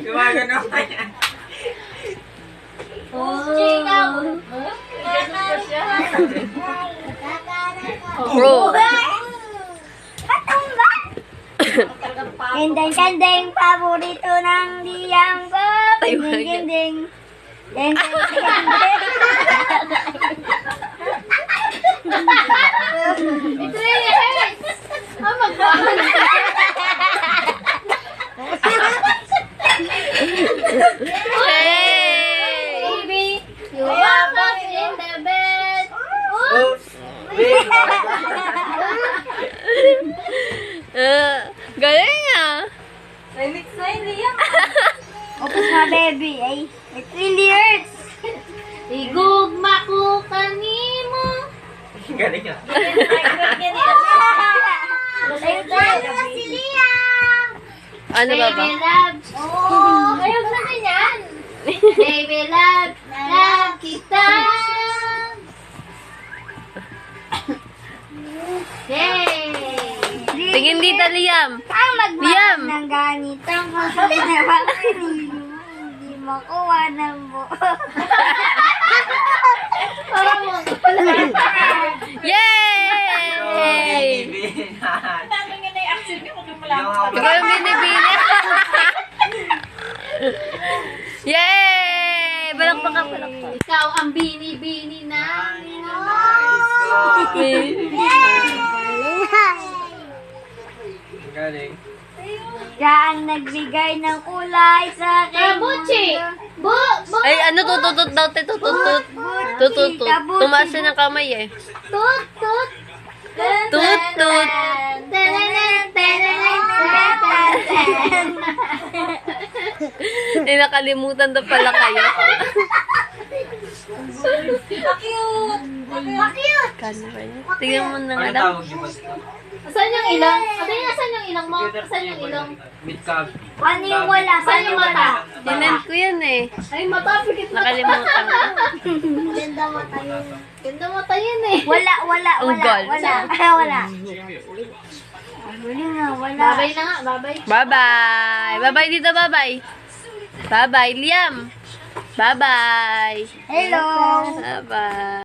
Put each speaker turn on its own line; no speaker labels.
Gumagano ka yan.
Bro.
Kendeng-kendeng, paborito ng diyang ko. Kendeng-kendeng. Kendeng-kendeng.
It really hurts. Oh my God.
Hey!
Baby, you are not in the bed.
Oops. Wait.
Galing ah.
Opos na, baby. Ay, it really hurts.
Igugma ko kanimo.
Galing ah.
Ayun na si Liam.
Ano ba ba?
Baby love. Oh, ayog na ganyan. Baby love, love kita. Yay!
Tingin dito, Liam.
Ang
Liam.
magmahal ng ganitong kasunawang hindi makuha ng buo.
Yay! Ikaw yung binibini. Yay! Balakpakan, balakpakan.
Ikaw ang bini-bini namin.
Galing.
Siya ang nagbigay ng kulay sa akin.
Kabuchi!
Ay, ano, tututut daw, te, tututut. Tututut. Tumaas siya ng kamay eh.
Tut, tut.
Tutut. Eh, nakalimutan na pala kayo.
Cute!
Kano ba yun? Tingnan mo na nga
Ano
daw.
tawag di ba?
Asan yung ilong? Asan yung ilong mo? Asan yung ilong?
Midcab.
Ano yung wala?
Asan yung mata?
Tinan ko yan eh.
Ay, mata. Pikit mata.
Nakalimutan ko.
Ganda mata yun.
Ganda mata yun eh.
Wala.
Ungol.
Wala. Huli nga, wala.
Babay na nga, babay.
Bye-bye. Bye-bye dito, bye-bye. Bye-bye, Liam. Bye-bye.
Hello.
Bye-bye.